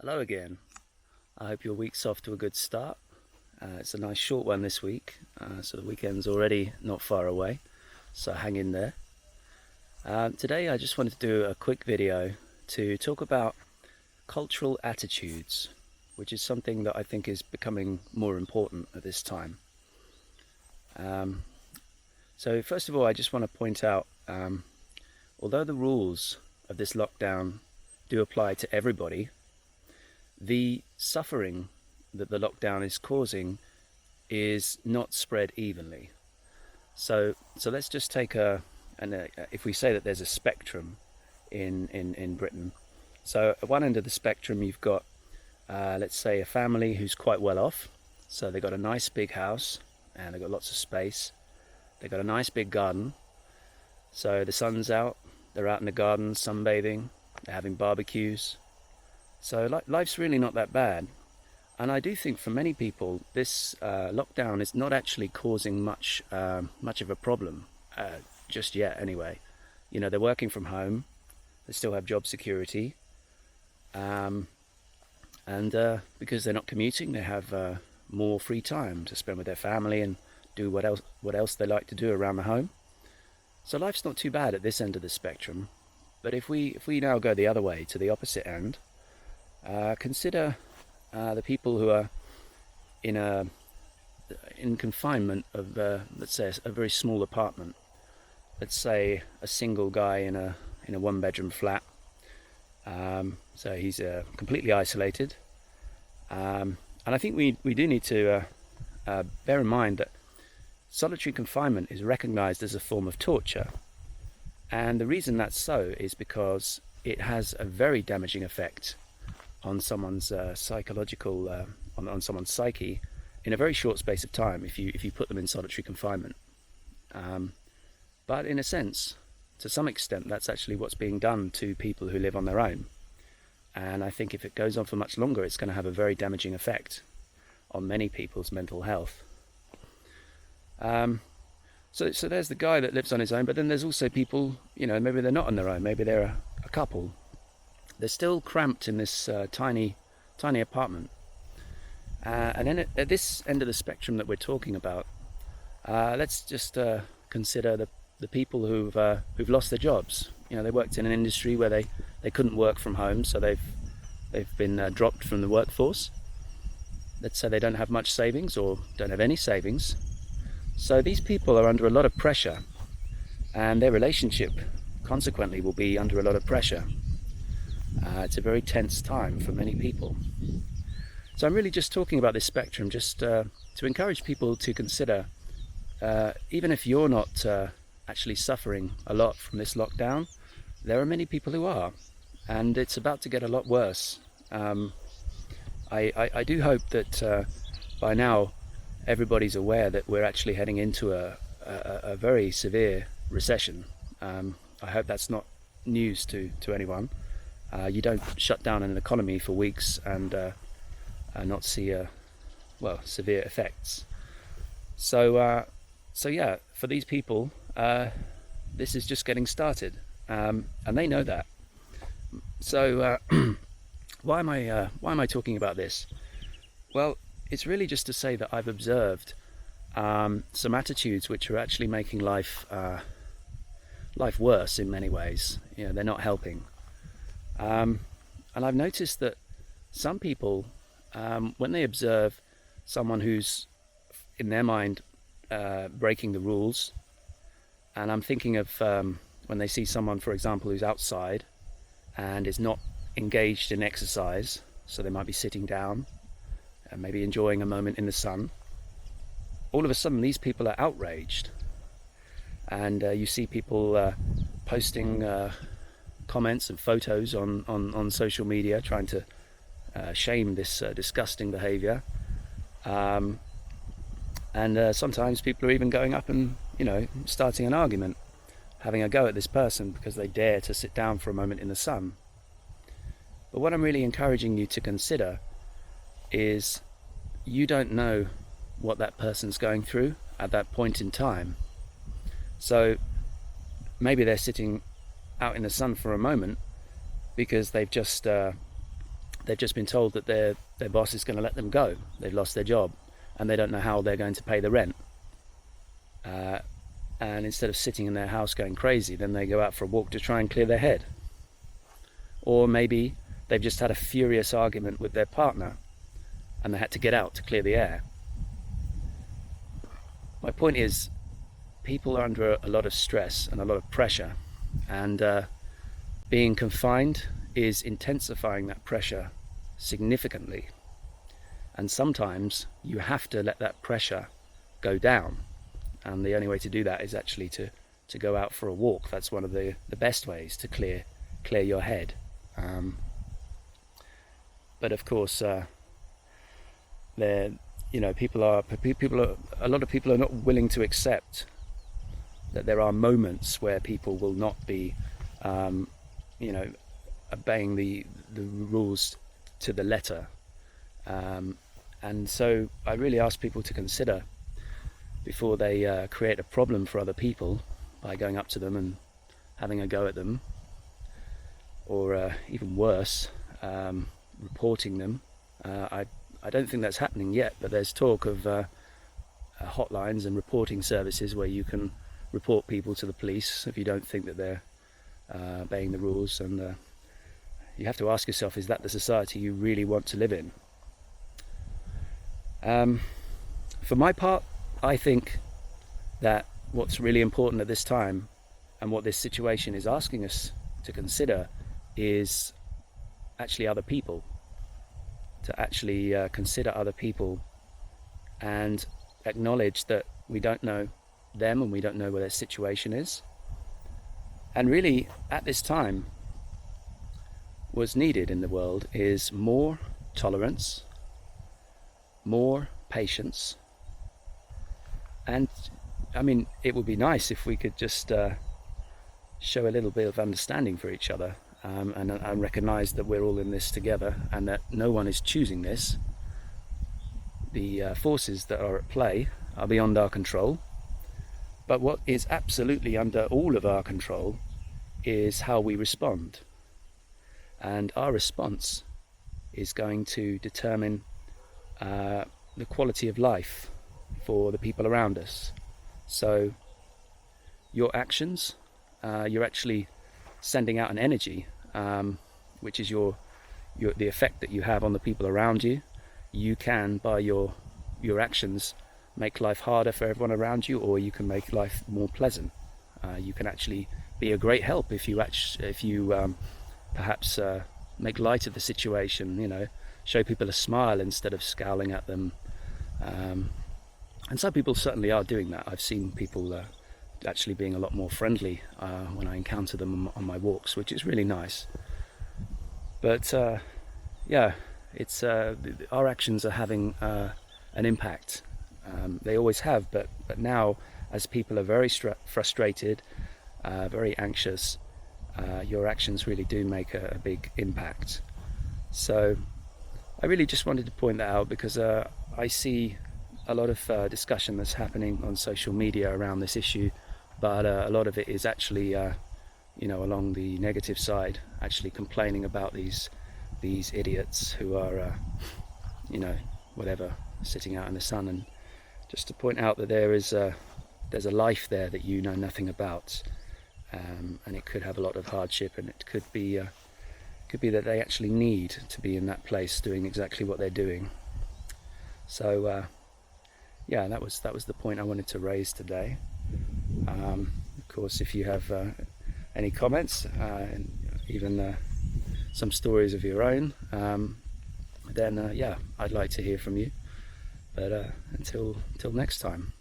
Hello again. I hope your week's off to a good start. It's a nice short one this week, so the weekend's already not far away, so hang in there. Today I just wanted to do a quick video to talk about cultural attitudes, which is something that I think is becoming more important at this time. So first of all, I just want to point out, although the rules of this lockdown do apply to everybody, the suffering that the lockdown is causing is not spread evenly. So let's just take if we say that there's a spectrum in Britain. So at one end of the spectrum you've got, let's say, a family who's quite well off. So they've got a nice big house and they've got lots of space. They've got a nice big garden. So the sun's out, they're out in the garden sunbathing, they're having barbecues. So life's really not that bad. And I do think for many people this lockdown is not actually causing much of a problem just yet anyway. You know, they're working from home, they still have job security, and because they're not commuting, they have more free time to spend with their family and do what else they like to do around the home. So life's not too bad at this end of the spectrum. But if we now go the other way, to the opposite end, consider the people who are in confinement of, let's say, a very small apartment. Let's say a single guy in a one-bedroom flat. So he's completely isolated. And I think we do need to bear in mind that solitary confinement is recognized as a form of torture. And the reason that's so is because it has a very damaging effect on someone's psychological, on someone's psyche in a very short space of time if you put them in solitary confinement. But in a sense, to some extent, that's actually what's being done to people who live on their own. And I think if it goes on for much longer, it's going to have a very damaging effect on many people's mental health. So there's the guy that lives on his own, but then there's also people, you know, maybe they're not on their own, maybe they're a couple. They're still cramped in this tiny apartment. And then at this end of the spectrum that we're talking about, let's just consider the people who've lost their jobs. You know, they worked in an industry where they couldn't work from home, so they've been dropped from the workforce. Let's say they don't have much savings or don't have any savings. So these people are under a lot of pressure, and their relationship consequently will be under a lot of pressure. It's a very tense time for many people. So I'm really just talking about this spectrum just to encourage people to consider, even if you're not actually suffering a lot from this lockdown, there are many people who are, and it's about to get a lot worse. I do hope that by now everybody's aware that we're actually heading into a very severe recession. I hope that's not news to anyone. You don't shut down an economy for weeks and not see severe effects. So yeah, for these people, this is just getting started, and they know that. So why am I talking about this? Well, it's really just to say that I've observed some attitudes which are actually making life worse in many ways. You know, they're not helping. And I've noticed that some people, when they observe someone who's, in their mind, breaking the rules, and I'm thinking of when they see someone, for example, who's outside and is not engaged in exercise, so they might be sitting down and maybe enjoying a moment in the sun. All of a sudden, these people are outraged, and you see people posting comments and photos on social media trying to shame this disgusting behavior, and sometimes people are even going up and, you know, starting an argument, having a go at this person because they dare to sit down for a moment in the sun. But what I'm really encouraging you to consider is you don't know what that person's going through at that point in time. So maybe they're sitting out in the sun for a moment because they've just they've just been told that their boss is going to let them go. They've lost their job and they don't know how they're going to pay the rent. And instead of sitting in their house going crazy, then they go out for a walk to try and clear their head. Or maybe they've just had a furious argument with their partner and they had to get out to clear the air. My point is, people are under a lot of stress and a lot of pressure, and being confined is intensifying that pressure significantly. And sometimes you have to let that pressure go down, and the only way to do that is actually to go out for a walk. That's one of the best ways to clear your head. But of course, a lot of people are not willing to accept that there are moments where people will not be, obeying the rules to the letter. And so I really ask people to consider, before they create a problem for other people by going up to them and having a go at them, or even worse, reporting them. I don't think that's happening yet, but there's talk of hotlines and reporting services where you can report people to the police if you don't think that they're obeying the rules. And you have to ask yourself, is that the society you really want to live in? For my part, I think that what's really important at this time, and what this situation is asking us to consider, is actually other people. To actually consider other people and acknowledge that we don't know them and we don't know what their situation is. And really, at this time, what's needed in the world is more tolerance, more patience, and I mean, it would be nice if we could just show a little bit of understanding for each other. And recognise that we're all in this together, and that no one is choosing this. The forces that are at play are beyond our control, but what is absolutely under all of our control is how we respond. And our response is going to determine the quality of life for the people around us. So your actions, you're actually sending out an energy, which is the effect that you have on the people around you. You can, by your actions, make life harder for everyone around you, or you can make life more pleasant. You can actually be a great help if you perhaps make light of the situation. Show people a smile instead of scowling at them. And some people certainly are doing that. I've seen people actually being a lot more friendly when I encounter them on my walks, which is really nice. But it's our actions are having an impact. They always have, but now, as people are very frustrated, very anxious, your actions really do make a big impact. So I really just wanted to point that out, because I see a lot of discussion that's happening on social media around this issue, but a lot of it is actually along the negative side, actually complaining about these idiots who are sitting out in the sun. And just to point out that there's a life there that you know nothing about, and it could have a lot of hardship, and it could be that they actually need to be in that place doing exactly what they're doing. So that was the point I wanted to raise today. Of course, if you have any comments, and even some stories of your own, then I'd like to hear from you. But until next time.